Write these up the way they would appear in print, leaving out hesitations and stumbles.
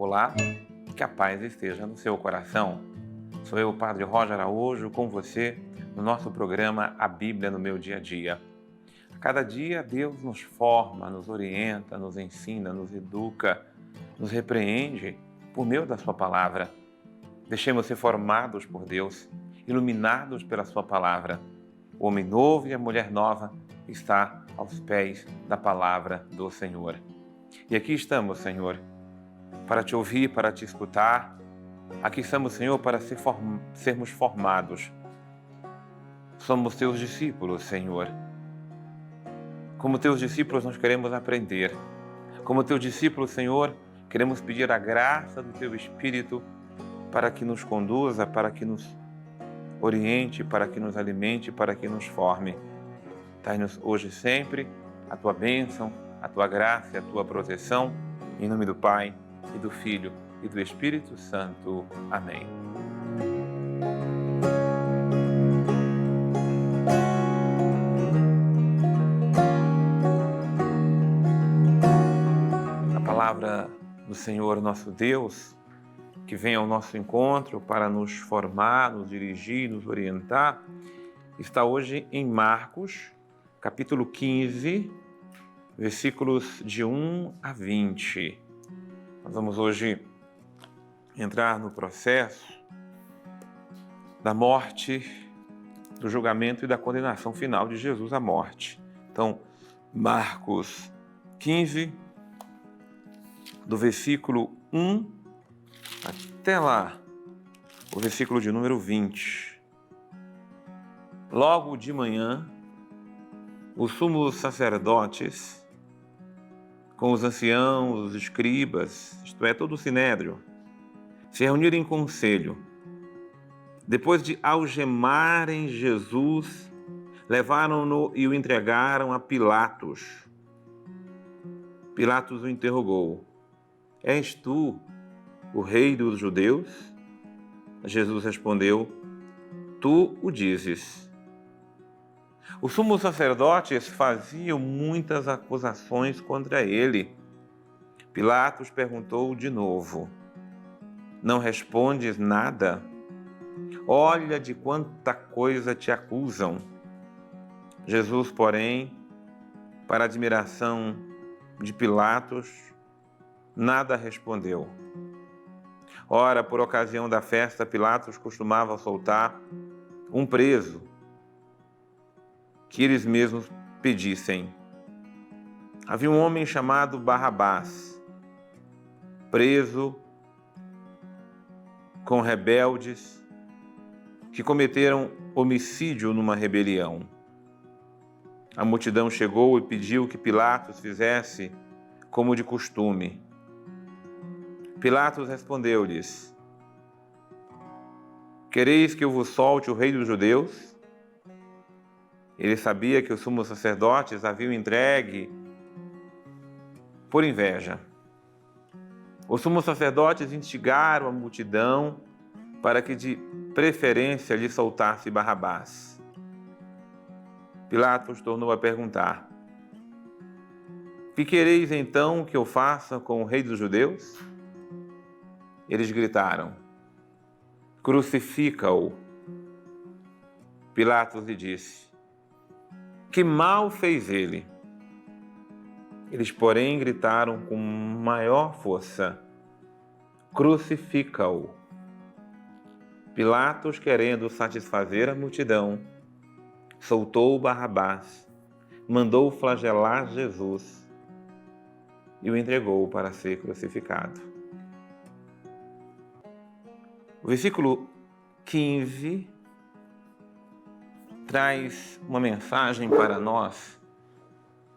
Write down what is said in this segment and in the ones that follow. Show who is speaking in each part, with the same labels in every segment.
Speaker 1: Olá, que a paz esteja no seu coração. Sou eu, Padre Roger Araújo, com você no nosso programa A Bíblia no Meu Dia a Dia. A cada dia Deus nos forma, nos orienta, nos ensina, nos educa, nos repreende por meio da sua palavra. Deixemos ser formados por Deus, iluminados pela sua palavra. O homem novo e a mulher nova está aos pés da palavra do Senhor. E aqui estamos, Senhor, para te ouvir, para te escutar. Aqui estamos, Senhor, para sermos formados. Somos teus discípulos, Senhor. Como teus discípulos, nós queremos aprender. Como teus discípulos, Senhor, queremos pedir a graça do teu Espírito para que nos conduza, para que nos oriente, para que nos alimente, para que nos forme. Dai-nos hoje e sempre a tua bênção, a tua graça e a tua proteção. Em nome do Pai, e do Filho, e do Espírito Santo. Amém. A palavra do Senhor nosso Deus, que vem ao nosso encontro para nos formar, nos dirigir, nos orientar, está hoje em Marcos, capítulo 15, versículos de 1 a 20. Nós vamos hoje entrar no processo da morte, do julgamento e da condenação final de Jesus à morte. Então, Marcos 15, do versículo 1 até lá, o versículo de número 20. Logo de manhã, os sumos sacerdotes, com os anciãos, os escribas, isto é, todo o sinédrio, se reuniram em conselho. Depois de algemarem Jesus, levaram-no e o entregaram a Pilatos. Pilatos o interrogou: És tu o rei dos judeus? Jesus respondeu: Tu o dizes. Os sumos sacerdotes faziam muitas acusações contra ele. Pilatos perguntou de novo: Não respondes nada? Olha de quanta coisa te acusam. Jesus, porém, para a admiração de Pilatos, nada respondeu. Ora, por ocasião da festa, Pilatos costumava soltar um preso que eles mesmos pedissem. Havia um homem chamado Barrabás, preso com rebeldes que cometeram homicídio numa rebelião. A multidão chegou e pediu que Pilatos fizesse como de costume. Pilatos respondeu-lhes: Quereis que eu vos solte o rei dos judeus? Ele sabia que os sumos sacerdotes haviam entregue por inveja. Os sumos sacerdotes instigaram a multidão para que de preferência lhe soltasse Barrabás. Pilatos tornou a perguntar: Que quereis então que eu faça com o rei dos judeus? Eles gritaram: Crucifica-o. Pilatos lhe disse: Que mal fez ele? Eles, porém, gritaram com maior força: Crucifica-o. Pilatos, querendo satisfazer a multidão, soltou Barrabás, mandou flagelar Jesus e o entregou para ser crucificado. O versículo 15 traz uma mensagem para nós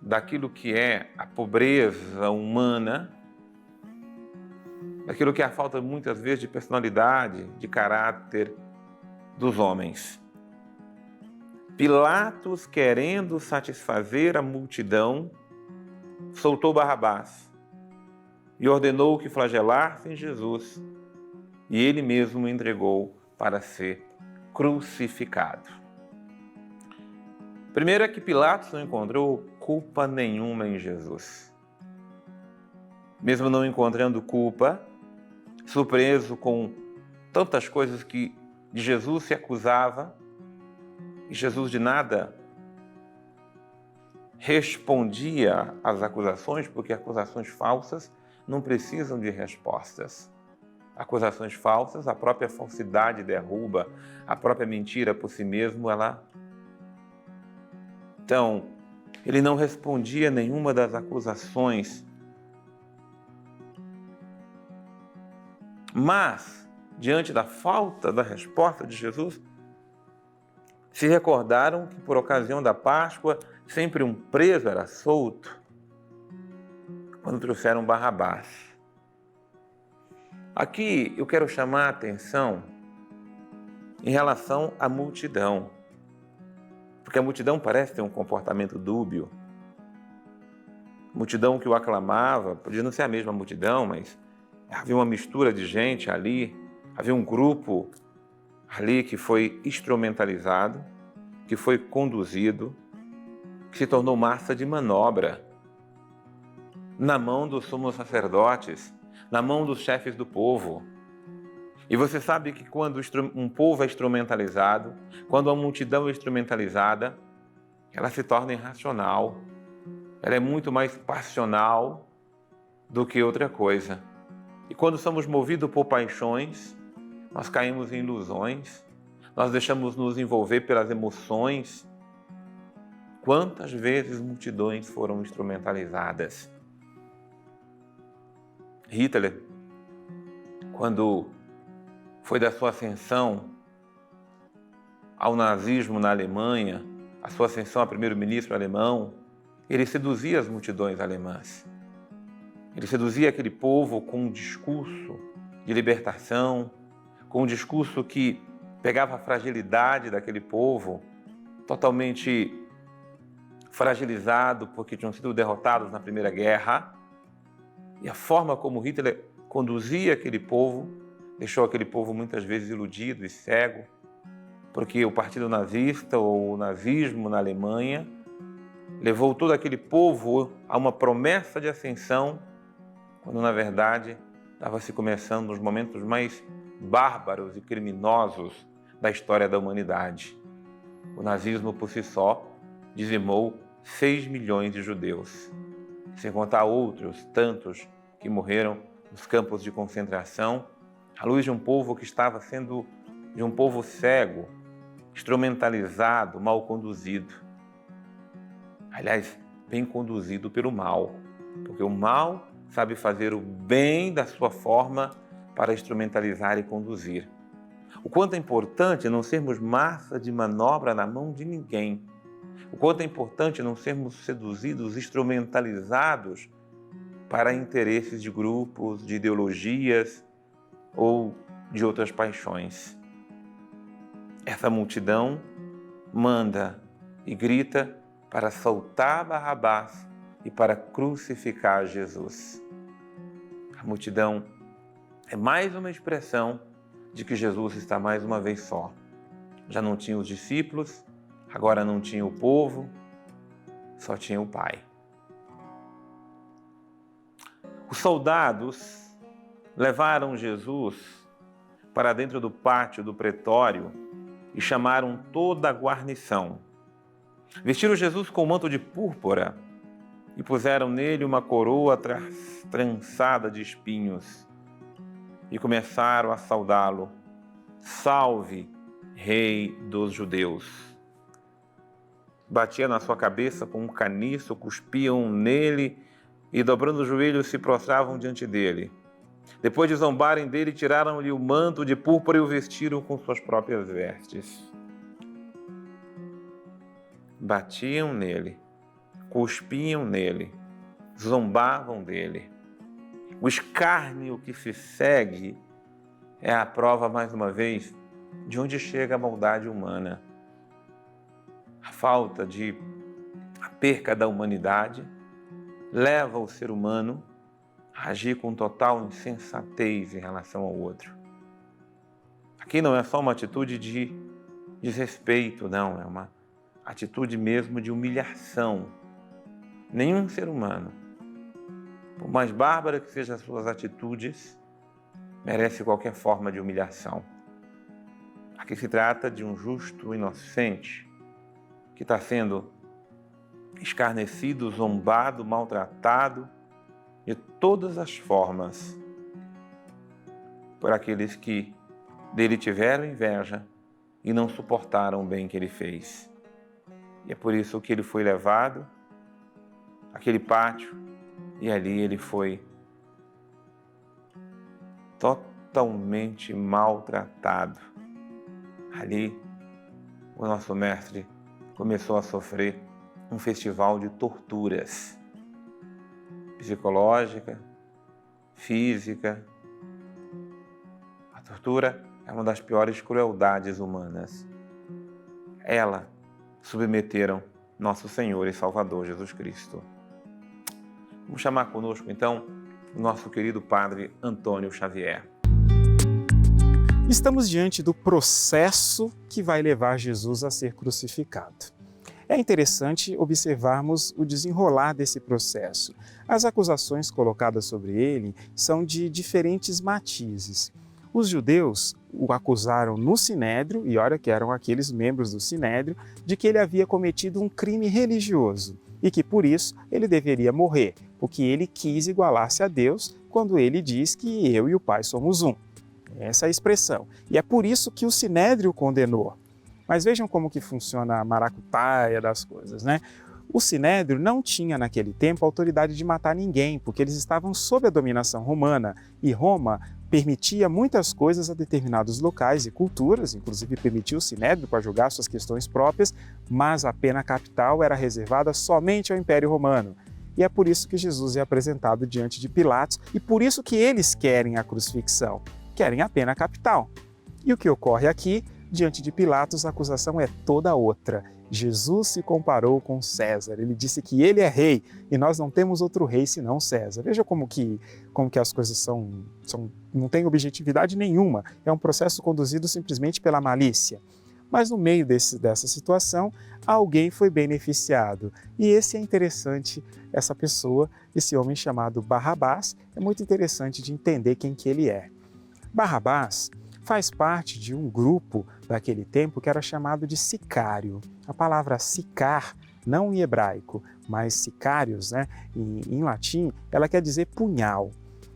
Speaker 1: daquilo que é a pobreza humana, daquilo que é a falta muitas vezes de personalidade, de caráter dos homens. Pilatos, querendo satisfazer a multidão, soltou Barrabás e ordenou que flagelassem Jesus, e ele mesmo o entregou para ser crucificado. Primeiro é que Pilatos não encontrou culpa nenhuma em Jesus. Mesmo não encontrando culpa, surpreso com tantas coisas que de Jesus se acusava, e Jesus de nada respondia às acusações, porque acusações falsas não precisam de respostas. Acusações falsas, a própria falsidade derruba, a própria mentira por si mesmo, Então, ele não respondia nenhuma das acusações. Mas, diante da falta da resposta de Jesus, se recordaram que por ocasião da Páscoa, sempre um preso era solto, quando trouxeram Barrabás. Aqui eu quero chamar a atenção em relação à multidão, porque a multidão parece ter um comportamento dúbio. A multidão que o aclamava, podia não ser a mesma multidão, mas havia uma mistura de gente ali, havia um grupo ali que foi instrumentalizado, que foi conduzido, que se tornou massa de manobra na mão dos sumos sacerdotes, na mão dos chefes do povo. E você sabe que quando um povo é instrumentalizado, quando a multidão é instrumentalizada, ela se torna irracional, ela é muito mais passional do que outra coisa. E quando somos movidos por paixões, nós caímos em ilusões, nós deixamos nos envolver pelas emoções. Quantas vezes multidões foram instrumentalizadas? Hitler, quando foi da sua ascensão ao nazismo na Alemanha, a sua ascensão a primeiro-ministro alemão, ele seduzia as multidões alemãs. Ele seduzia aquele povo com um discurso de libertação, com um discurso que pegava a fragilidade daquele povo, totalmente fragilizado porque tinham sido derrotados na Primeira Guerra. E a forma como Hitler conduzia aquele povo deixou aquele povo muitas vezes iludido e cego, porque o partido nazista ou o nazismo na Alemanha levou todo aquele povo a uma promessa de ascensão, quando na verdade estava se começando nos momentos mais bárbaros e criminosos da história da humanidade. O nazismo por si só dizimou 6 milhões de judeus, sem contar outros tantos que morreram nos campos de concentração, à luz de um povo que estava sendo de um povo cego, instrumentalizado, mal conduzido. Aliás, bem conduzido pelo mal, porque o mal sabe fazer o bem da sua forma para instrumentalizar e conduzir. O quanto é importante não sermos massa de manobra na mão de ninguém. O quanto é importante não sermos seduzidos, instrumentalizados para interesses de grupos, de ideologias ou de outras paixões. Essa multidão manda e grita para soltar Barrabás e para crucificar Jesus. A multidão é mais uma expressão de que Jesus está mais uma vez só. Já não tinha os discípulos, agora não tinha o povo, só tinha o Pai. Os soldados levaram Jesus para dentro do pátio do pretório e chamaram toda a guarnição. Vestiram Jesus com um manto de púrpura e puseram nele uma coroa trançada de espinhos e começaram a saudá-lo. Salve, Rei dos Judeus! Batia na sua cabeça com um caniço, cuspiam nele e, dobrando os joelhos, se prostravam diante dele. Depois de zombarem dele, tiraram-lhe o manto de púrpura e o vestiram com suas próprias vestes. Batiam nele, cuspiam nele, zombavam dele. O escárnio que se segue é a prova, mais uma vez, de onde chega a maldade humana. A falta a perca da humanidade leva o ser humano a agir com total insensatez em relação ao outro. Aqui não é só uma atitude de desrespeito, não, é uma atitude mesmo de humilhação. Nenhum ser humano, por mais bárbara que sejam as suas atitudes, merece qualquer forma de humilhação. Aqui se trata de um justo inocente que está sendo escarnecido, zombado, maltratado de todas as formas por aqueles que dele tiveram inveja e não suportaram o bem que ele fez. E é por isso que ele foi levado àquele pátio e ali ele foi totalmente maltratado. Ali o nosso mestre começou a sofrer um festival de torturas psicológica, física. A tortura é uma das piores crueldades humanas. Ela submeteram nosso Senhor e Salvador Jesus Cristo. Vamos chamar conosco então o nosso querido Padre Antônio Xavier.
Speaker 2: Estamos diante do processo que vai levar Jesus a ser crucificado. É interessante observarmos o desenrolar desse processo. As acusações colocadas sobre ele são de diferentes matizes. Os judeus o acusaram no Sinédrio, e olha que eram aqueles membros do Sinédrio, de que ele havia cometido um crime religioso e que por isso ele deveria morrer, porque ele quis igualar-se a Deus quando ele diz que eu e o Pai somos um. Essa é a expressão. E é por isso que o Sinédrio o condenou. Mas vejam como que funciona a maracutaia das coisas, né? O Sinédrio não tinha naquele tempo autoridade de matar ninguém, porque eles estavam sob a dominação romana e Roma permitia muitas coisas a determinados locais e culturas, inclusive permitia o Sinédrio para julgar suas questões próprias, mas a pena capital era reservada somente ao Império Romano. E é por isso que Jesus é apresentado diante de Pilatos e por isso que eles querem a crucifixão, querem a pena capital. E o que ocorre aqui? Diante de Pilatos, a acusação é toda outra. Jesus se comparou com César. Ele disse que ele é rei e nós não temos outro rei senão César. Veja como que as coisas não têm objetividade nenhuma. É um processo conduzido simplesmente pela malícia. Mas no meio dessa situação, alguém foi beneficiado. E esse é interessante, essa pessoa, esse homem chamado Barrabás, é muito interessante de entender quem que ele é. Barrabás faz parte de um grupo daquele tempo que era chamado de sicário. A palavra sicar, não em hebraico, mas sicários, né, em latim, ela quer dizer punhal.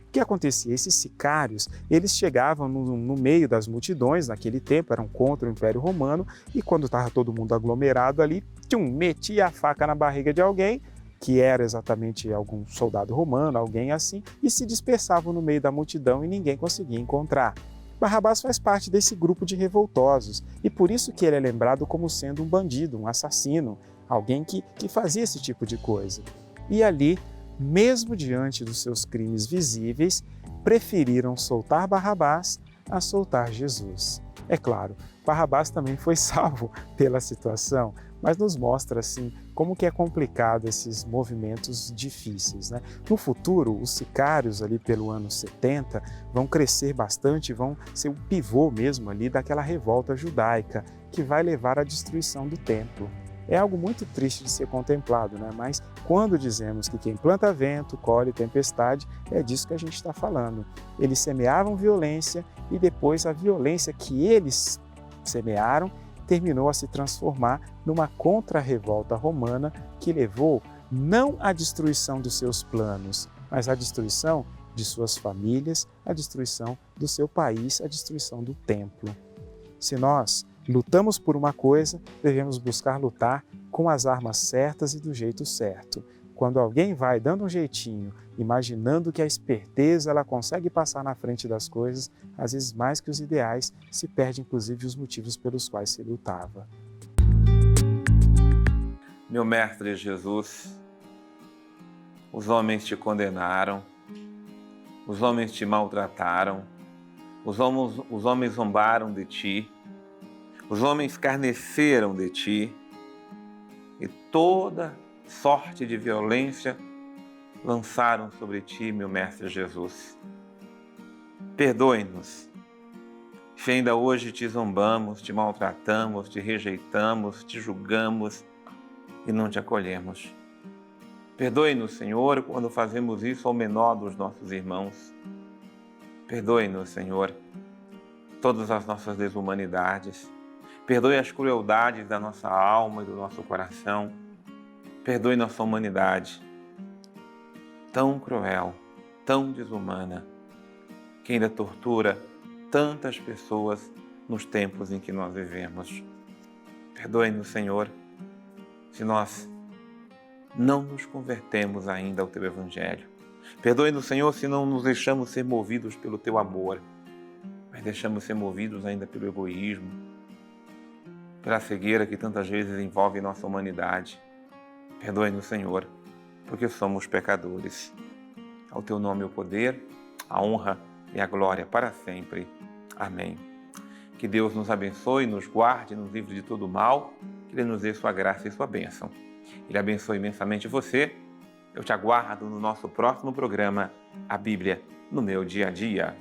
Speaker 2: O que acontecia? Esses sicários, eles chegavam no meio das multidões naquele tempo, eram contra o Império Romano, e quando estava todo mundo aglomerado ali, metia a faca na barriga de alguém, que era exatamente algum soldado romano, alguém assim, e se dispersavam no meio da multidão e ninguém conseguia encontrar. Barrabás faz parte desse grupo de revoltosos e por isso que ele é lembrado como sendo um bandido, um assassino, alguém que fazia esse tipo de coisa. E ali, mesmo diante dos seus crimes visíveis, preferiram soltar Barrabás a soltar Jesus. É claro, Barrabás também foi salvo pela situação, mas nos mostra assim como que é complicado esses movimentos difíceis, né? No futuro, os sicários ali pelo ano 70 vão crescer bastante, vão ser o pivô mesmo ali daquela revolta judaica que vai levar à destruição do templo. É algo muito triste de ser contemplado, né? Mas quando dizemos que quem planta vento, colhe tempestade, é disso que a gente está falando. Eles semeavam violência e depois a violência que eles semearam terminou a se transformar numa contra-revolta romana que levou não à destruição dos seus planos, mas à destruição de suas famílias, à destruição do seu país, à destruição do templo. Se nós lutamos por uma coisa, devemos buscar lutar com as armas certas e do jeito certo. Quando alguém vai dando um jeitinho, imaginando que a esperteza ela consegue passar na frente das coisas, às vezes mais que os ideais, se perde inclusive os motivos pelos quais se lutava.
Speaker 1: Meu mestre Jesus, os homens te condenaram, os homens te maltrataram, os homens zombaram de ti, os homens escarneceram de ti e toda sorte de violência lançaram sobre ti, meu mestre Jesus. Perdoe-nos, se ainda hoje te zombamos, te maltratamos, te rejeitamos, te julgamos e não te acolhemos. Perdoe-nos, Senhor, quando fazemos isso ao menor dos nossos irmãos. Perdoe-nos, Senhor, todas as nossas desumanidades. Perdoe as crueldades da nossa alma e do nosso coração. Perdoe nossa humanidade, tão cruel, tão desumana, que ainda tortura tantas pessoas nos tempos em que nós vivemos. Perdoe-nos, Senhor, se nós não nos convertemos ainda ao Teu Evangelho. Perdoe-nos, Senhor, se não nos deixamos ser movidos pelo Teu amor, mas deixamos ser movidos ainda pelo egoísmo, pela cegueira que tantas vezes envolve nossa humanidade. Perdoe-nos, Senhor, porque somos pecadores. Ao Teu nome o poder, a honra e a glória para sempre. Amém. Que Deus nos abençoe, nos guarde, nos livre de todo mal, que Ele nos dê sua graça e sua bênção. Ele abençoe imensamente você. Eu te aguardo no nosso próximo programa, A Bíblia no Meu Dia a Dia.